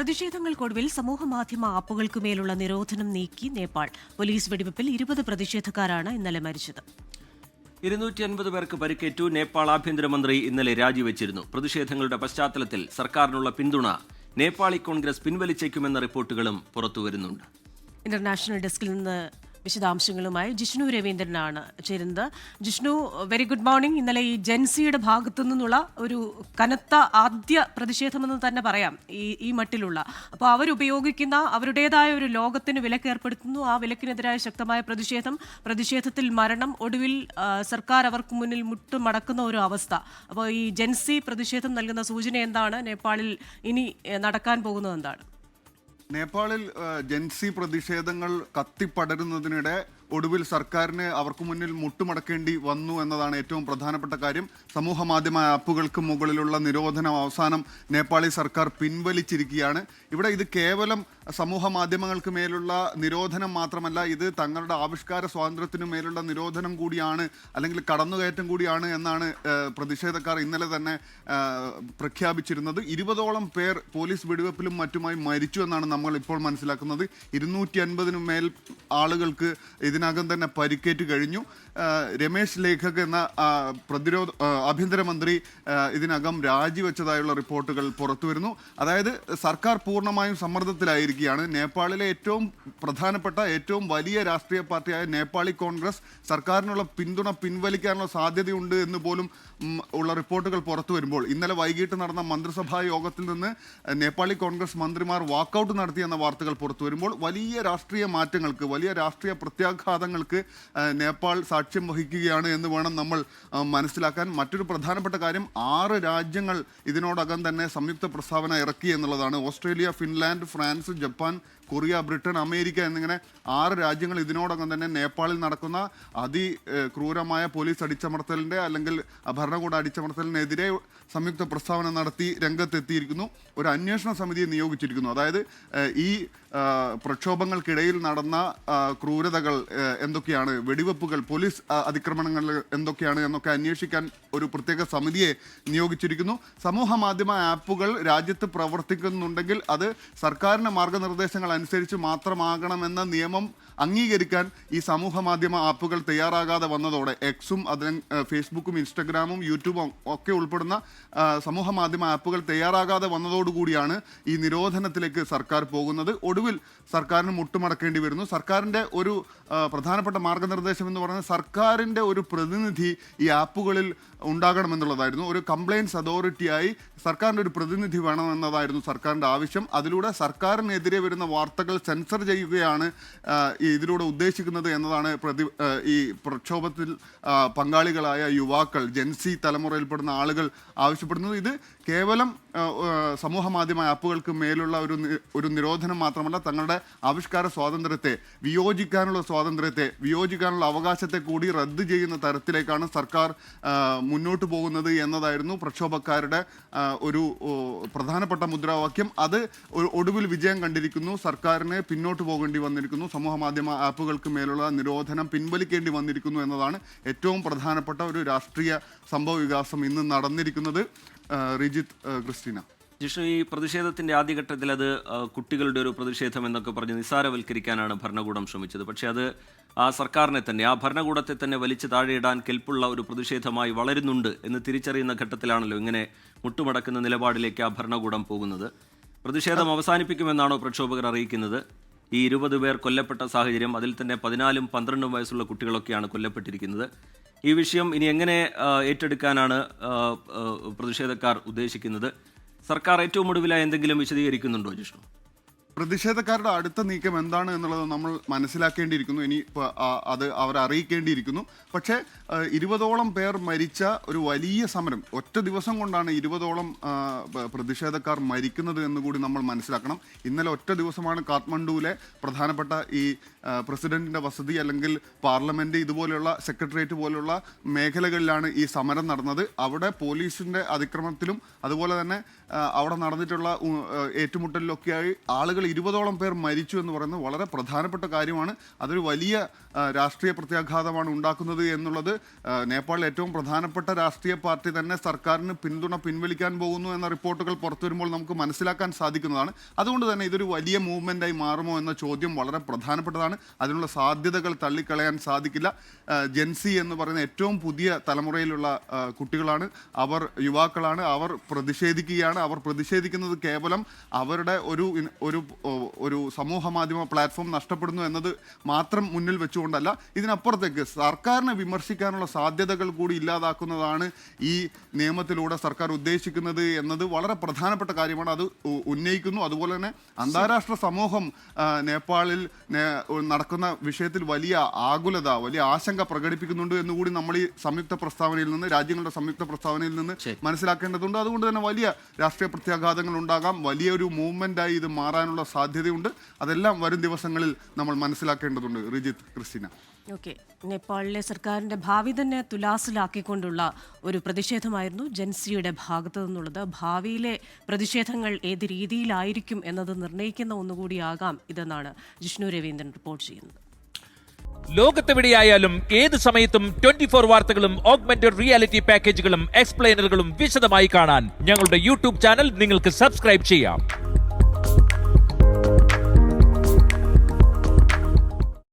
പ്രതിഷേധങ്ങൾക്കൊടുവിൽ സമൂഹമാധ്യമ ആപ്പുകൾക്കുമേലുള്ള നിരോധനം നീക്കി നേപ്പാൾ. പോലീസ് വെടിവെപ്പിൽ 20 പ്രതിഷേധക്കാരാണ് ഇന്നലെ മരിച്ചത്. 250 പേർക്ക് പരിക്കേറ്റു. നേപ്പാൾ ആഭ്യന്തരമന്ത്രി ഇന്നലെ രാജിവെച്ചിരുന്നു. പ്രതിഷേധങ്ങളുടെ പശ്ചാത്തലത്തിൽ സർക്കാരിനുള്ള പിന്തുണ നേപ്പാളി കോൺഗ്രസ് പിൻവലിച്ചേക്കുമെന്ന റിപ്പോർട്ടുകളും പുറത്തുവരുന്നുണ്ട്. ഇന്റർനാഷണൽ ഡെസ്കിൽ നിന്ന് വിശദാംശങ്ങളുമായി ജിഷ്ണു രവീന്ദ്രനാണ് ചേരുന്നത്. Jishnu, very good morning. ഇന്നലെ ഈ ജൻസിയുടെ ഭാഗത്തു നിന്നുള്ള ഒരു കനത്ത ആദ്യ പ്രതിഷേധമെന്ന് തന്നെ പറയാം ഈ മട്ടിലുള്ള. അപ്പോൾ അവരുപയോഗിക്കുന്ന അവരുടേതായ ഒരു ലോകത്തിന് വിലക്കേർപ്പെടുത്തുന്നു. ആ വിലക്കിനെതിരായ ശക്തമായ പ്രതിഷേധത്തിൽ മരണം, ഒടുവിൽ സർക്കാർ അവർക്ക് മുന്നിൽ മുട്ടുമടക്കുന്ന ഒരു അവസ്ഥ. അപ്പോൾ ഈ ജൻസി പ്രതിഷേധം നൽകുന്ന സൂചന എന്താണ്? നേപ്പാളിൽ ഇനി നടക്കാൻ പോകുന്നത് എന്താണ്? നേപ്പാളിൽ ജൻസി പ്രതിഷേധങ്ങൾ കത്തിപ്പടരുന്നതിനിടെ ഒടുവിൽ സർക്കാരിന് അവർക്ക് മുന്നിൽ മുട്ടുമടക്കേണ്ടി വന്നു എന്നതാണ് ഏറ്റവും പ്രധാനപ്പെട്ട കാര്യം. സമൂഹ മാധ്യമ ആപ്പുകൾക്ക് മുകളിലുള്ള നിരോധനം അവസാനം നേപ്പാളി സർക്കാർ പിൻവലിച്ചിരിക്കുകയാണ്. ഇവിടെ ഇത് കേവലം സമൂഹ മാധ്യമങ്ങൾക്ക് മേലുള്ള നിരോധനം മാത്രമല്ല, ഇത് തങ്ങളുടെ ആവിഷ്കാര സ്വാതന്ത്ര്യത്തിനു മേലുള്ള നിരോധനം കൂടിയാണ്, അല്ലെങ്കിൽ കടന്നുകയറ്റം കൂടിയാണ് എന്നാണ് പ്രതിഷേധക്കാർ ഇന്നലെ തന്നെ പ്രഖ്യാപിച്ചിരുന്നത്. 20ഓളം പേർ പോലീസ് വെടിവെപ്പിലും മറ്റുമായി മരിച്ചു എന്നാണ് നമ്മൾ ഇപ്പോൾ മനസ്സിലാക്കുന്നത്. 250 മേൽ ആളുകൾക്ക് ഇതിനകം തന്നെ പരിക്കേറ്റ് കഴിഞ്ഞു. രമേശ് ലേഖക് എന്ന ആഭ്യന്തരമന്ത്രി ഇതിനകം രാജിവെച്ചതായുള്ള റിപ്പോർട്ടുകൾ പുറത്തു വരുന്നു. അതായത് സർക്കാർ പൂർണ്ണമായും സമ്മർദ്ദത്തിലായിരിക്കുകയാണ്. നേപ്പാളിലെ ഏറ്റവും പ്രധാനപ്പെട്ട ഏറ്റവും വലിയ രാഷ്ട്രീയ പാർട്ടിയായ നേപ്പാളി കോൺഗ്രസ് സർക്കാരിനുള്ള പിന്തുണ പിൻവലിക്കാനുള്ള സാധ്യതയുണ്ട് എന്ന് പോലും ഉള്ള റിപ്പോർട്ടുകൾ പുറത്തു വരുമ്പോൾ, ഇന്നലെ വൈകിട്ട് നടന്ന മന്ത്രിസഭാ യോഗത്തിൽ നിന്ന് നേപ്പാളി കോൺഗ്രസ് മന്ത്രിമാർ വാക്കൌട്ട് നടത്തിയെന്ന വാർത്തകൾ പുറത്തു വരുമ്പോൾ വലിയ രാഷ്ട്രീയ മാറ്റങ്ങൾക്ക്, വലിയ രാഷ്ട്രീയ പ്രത്യാഘാതങ്ങൾക്ക് നേപ്പാൾ സാക്ഷ്യം വഹിക്കുകയാണ് എന്ന് വേണം നമ്മൾ മനസ്സിലാക്കാൻ. മറ്റൊരു പ്രധാനപ്പെട്ട കാര്യം, 6 രാജ്യങ്ങൾ ഇതിനോടകം തന്നെ സംയുക്ത പ്രസ്താവന ഇറക്കി എന്നുള്ളതാണ്. Australia, Finland, France, Japan, Korea, Britain, America എന്നിങ്ങനെ 6 രാജ്യങ്ങൾ ഇതിനോടകം തന്നെ നേപ്പാളിൽ നടക്കുന്ന അതിക്രൂരമായ പോലീസ് അടിച്ചമർത്തലിൻ്റെ അല്ലെങ്കിൽ ഭരണകൂട അടിച്ചമർത്തലിനെതിരെ സംയുക്ത പ്രസ്താവന നടത്തി രംഗത്തെത്തിയിരിക്കുന്നു. ഒരു അന്വേഷണ സമിതിയെ നിയോഗിച്ചിരിക്കുന്നു. അതായത് ഈ പ്രക്ഷോഭങ്ങൾക്കിടയിൽ നടന്ന ക്രൂരതകൾ എന്തൊക്കെയാണ്, വെടിവെപ്പുകൾ, പോലീസ് അതിക്രമണങ്ങൾ എന്തൊക്കെയാണ് എന്നൊക്കെ അന്വേഷിക്കാൻ ഒരു പ്രത്യേക സമിതിയെ നിയോഗിച്ചിരിക്കുന്നു. സമൂഹ മാധ്യമ ആപ്പുകൾ രാജ്യത്ത് പ്രവർത്തിക്കുന്നുണ്ടെങ്കിൽ അത് സർക്കാരിൻ്റെ മാർഗനിർദ്ദേശങ്ങൾ അനുസരിച്ച് മാത്രമാകണമെന്ന നിയമം അംഗീകരിക്കാൻ ഈ സമൂഹ മാധ്യമ ആപ്പുകൾ തയ്യാറാകാതെ വന്നതോടെ, എക്സും അതിന് ഫേസ്ബുക്കും ഇൻസ്റ്റഗ്രാമും യൂട്യൂബും ഒക്കെ ഉൾപ്പെടുന്ന സമൂഹ മാധ്യമ ആപ്പുകൾ തയ്യാറാകാതെ വന്നതോടുകൂടിയാണ് ഈ നിരോധനത്തിലേക്ക് സർക്കാർ പോകുന്നത്. ഒടുവിൽ സർക്കാരിന് മുട്ടുമടക്കേണ്ടി വരുന്നു. സർക്കാരിൻ്റെ ഒരു പ്രധാനപ്പെട്ട മാർഗനിർദ്ദേശം എന്ന് പറയുന്നത് സർക്കാരിൻ്റെ ഒരു പ്രതിനിധി ഈ ആപ്പുകളിൽ ഉണ്ടാകണമെന്നുള്ളതായിരുന്നു. ഒരു കംപ്ലയിൻറ്റ്സ് അതോറിറ്റിയായി സർക്കാരിൻ്റെ ഒരു പ്രതിനിധി വേണമെന്നതായിരുന്നു സർക്കാരിൻ്റെ ആവശ്യം. അതിലൂടെ സർക്കാരിനെതിരെ വരുന്ന വാർത്തകൾ സെൻസർ ചെയ്യുകയാണ് ഇതിലൂടെ ഉദ്ദേശിക്കുന്നത് എന്നതാണ് ഈ പ്രക്ഷോഭത്തിൽ പങ്കാളികളായ യുവാക്കൾ, ജൻസി തലമുറയിൽപ്പെടുന്ന ആളുകൾ ആവശ്യപ്പെടുന്നത്. ഇത് കേവലം സമൂഹ മാധ്യമ ആപ്പുകൾക്ക് മേലുള്ള ഒരു നിരോധനം മാത്രമല്ല, തങ്ങളുടെ ആവിഷ്കാര സ്വാതന്ത്ര്യത്തെ, വിയോജിക്കാനുള്ള അവകാശത്തെ കൂടി റദ്ദ് ചെയ്യുന്ന തരത്തിലേക്കാണ് സർക്കാർ മുന്നോട്ട് പോകുന്നത് എന്നതായിരുന്നു പ്രക്ഷോഭക്കാരുടെ ഒരു പ്രധാനപ്പെട്ട മുദ്രാവാക്യം. അത് ഒടുവിൽ വിജയം കണ്ടിരിക്കുന്നു. സർക്കാരിന് പിന്നോട്ട് പോകേണ്ടി വന്നിരിക്കുന്നു. സമൂഹ മാധ്യമ ആപ്പുകൾക്ക് മേലുള്ള നിരോധനം പിൻവലിക്കേണ്ടി വന്നിരിക്കുന്നു എന്നതാണ് ഏറ്റവും പ്രധാനപ്പെട്ട ഒരു രാഷ്ട്രീയ സംഭവ വികാസം ഇന്ന് നടന്നിരിക്കുന്നത്. റിജിത്ത്, ക്രിസ്റ്റീന. ജിഷ്ണു, ഈ പ്രതിഷേധത്തിന്റെ ആദ്യഘട്ടത്തിൽ അത് കുട്ടികളുടെ ഒരു പ്രതിഷേധം എന്നൊക്കെ പറഞ്ഞ് നിസ്സാരവൽക്കരിക്കാനാണ് ഭരണകൂടം ശ്രമിച്ചത്. പക്ഷേ അത് ആ സർക്കാരിനെ തന്നെ, ആ ഭരണകൂടത്തെ തന്നെ വലിച്ചു താഴെയിടാൻ കെൽപ്പുള്ള ഒരു പ്രതിഷേധമായി വളരുന്നുണ്ട് എന്ന് തിരിച്ചറിയുന്ന ഘട്ടത്തിലാണല്ലോ ഇങ്ങനെ മുട്ടുമടക്കുന്ന നിലപാടിലേക്ക് ആ ഭരണകൂടം പോകുന്നത്. പ്രതിഷേധം അവസാനിപ്പിക്കുമെന്നാണോ പ്രക്ഷോഭകർ അറിയിക്കുന്നത്? ഈ 20 പേർ കൊല്ലപ്പെട്ട സാഹചര്യം, അതിൽ തന്നെ 14ഉം 12ഉം വയസ്സുള്ള കുട്ടികളൊക്കെയാണ് കൊല്ലപ്പെട്ടിരിക്കുന്നത്. ഈ വിഷയം ഇനി എങ്ങനെ ഏറ്റെടുക്കാനാണ് പ്രതിഷേധക്കാർ ഉദ്ദേശിക്കുന്നത്? സർക്കാർ ഏറ്റവും ഒടുവിലായി എന്തെങ്കിലും വിശദീകരിക്കുന്നുണ്ടോ ജിഷ്ണു? പ്രതിഷേധക്കാരുടെ അടുത്ത നീക്കം എന്താണ് എന്നുള്ളത് നമ്മൾ മനസ്സിലാക്കേണ്ടിയിരിക്കുന്നു. ഇനി അത് അവരെ അറിയിക്കേണ്ടിയിരിക്കുന്നു. പക്ഷേ 20ഓളം പേർ മരിച്ച ഒരു വലിയ സമരം, ഒറ്റ ദിവസം കൊണ്ടാണ് 20ഓളം പ്രതിഷേധക്കാർ മരിക്കുന്നത് എന്നുകൂടി നമ്മൾ മനസ്സിലാക്കണം. ഇന്നലെ ഒറ്റ ദിവസമാണ് കാഠ്മണ്ഡുവിലെ പ്രധാനപ്പെട്ട ഈ പ്രസിഡന്റിൻ്റെ വസതി അല്ലെങ്കിൽ പാർലമെൻറ്റ്, ഇതുപോലെയുള്ള സെക്രട്ടേറിയറ്റ് പോലെയുള്ള മേഖലകളിലാണ് ഈ സമരം നടന്നത്. അവിടെ പോലീസിൻ്റെ അതിക്രമത്തിലും അതുപോലെ തന്നെ അവിടെ നടന്നിട്ടുള്ള ഏറ്റുമുട്ടലിലൊക്കെയായി ആളുകൾ 20ഓളം പേർ മരിച്ചു എന്ന് പറയുന്നത് വളരെ പ്രധാനപ്പെട്ട കാര്യമാണ്. അതൊരു വലിയ രാഷ്ട്രീയ പ്രത്യാഘാതമാണ് ഉണ്ടാക്കുന്നത് എന്നുള്ളത്. നേപ്പാളിലെ ഏറ്റവും പ്രധാനപ്പെട്ട രാഷ്ട്രീയ പാർട്ടി തന്നെ സർക്കാരിന് പിന്തുണ പിൻവലിക്കാൻ പോകുന്നു എന്ന റിപ്പോർട്ടുകൾ പുറത്തു വരുമ്പോൾ നമുക്ക് മനസ്സിലാക്കാൻ സാധിക്കുന്നതാണ്. അതുകൊണ്ട് തന്നെ ഇതൊരു വലിയ മൂവ്മെൻ്റായി മാറുമോ എന്ന ചോദ്യം വളരെ പ്രധാനപ്പെട്ടതാണ്. അതിനുള്ള സാധ്യതകൾ തള്ളിക്കളയാൻ സാധിക്കില്ല. ജെൻസി എന്ന് പറയുന്ന ഏറ്റവും പുതിയ തലമുറയിലുള്ള കുട്ടികളാണ്, അവർ യുവാക്കളാണ്, അവർ പ്രതിഷേധിക്കുകയാണ്. അവർ പ്രതിഷേധിക്കുന്നത് കേവലം അവരുടെ ഒരു സമൂഹ മാധ്യമ പ്ലാറ്റ്ഫോം നഷ്ടപ്പെടുന്നു എന്നത് മാത്രം മുന്നിൽ വെച്ചുകൊണ്ടല്ല, ഇതിനപ്പുറത്തേക്ക് സർക്കാരിനെ വിമർശിക്കാനുള്ള സാധ്യതകൾ കൂടി ഇല്ലാതാക്കുന്നതാണ് ഈ നിയമത്തിലൂടെ സർക്കാർ ഉദ്ദേശിക്കുന്നത് എന്നത് വളരെ പ്രധാനപ്പെട്ട കാര്യമാണ്. അത് ഉന്നയിക്കുന്നു. അതുപോലെ തന്നെ അന്താരാഷ്ട്ര സമൂഹം നേപ്പാളിൽ നടക്കുന്ന വിഷയത്തിൽ വലിയ ആകുലത, വലിയ ആശങ്ക പ്രകടിപ്പിക്കുന്നുണ്ട് എന്നുകൂടി നമ്മൾ ഈ സംയുക്ത പ്രസ്താവനയിൽ നിന്ന്, രാജ്യങ്ങളുടെ സംയുക്ത പ്രസ്താവനയിൽ നിന്ന് മനസ്സിലാക്കേണ്ടതുണ്ട്. അതുകൊണ്ട് തന്നെ വലിയ രാഷ്ട്രീയ പ്രത്യാഘാതങ്ങൾ ഉണ്ടാകാം. വലിയൊരു മൂവ്മെന്റായി ഇത് മാറാനുള്ള സാധ്യതയുണ്ട്. അതെല്ലാം വരും ദിവസങ്ങളിൽ നമ്മൾ മനസ്സിലാക്കേണ്ടതുണ്ട്. റിജിത്ത്, ക്രിസ്റ്റീന. ഓക്കെ, നേപ്പാളിലെ സർക്കാരിന്റെ ഭാവി തന്നെ തുലാസിലാക്കിക്കൊണ്ടുള്ള ഒരു പ്രതിഷേധമായിരുന്നു ജെൻസിയുടെ ഭാഗത്തു നിന്നുള്ളത്. ഭാവിയിലെ പ്രതിഷേധങ്ങൾ ഏത് രീതിയിലായിരിക്കും എന്നത് നിർണ്ണയിക്കുന്ന ഒന്നുകൂടിയാകാം ഇതെന്നാണ് ജിഷ്ണു രവീന്ദ്രൻ റിപ്പോർട്ട് ചെയ്യുന്നത്. ലോകത്തെവിടെയായാലും ഏത് സമയത്തും 24 വാർത്തകളും ഓഗ്മെന്റഡ് റിയാലിറ്റി പാക്കേജുകളും എക്സ്പ്ലെയിനറുകളും വിശദമായി കാണാൻ ഞങ്ങളുടെ യൂട്യൂബ് ചാനൽ നിങ്ങൾക്ക് സബ്സ്ക്രൈബ് ചെയ്യാം.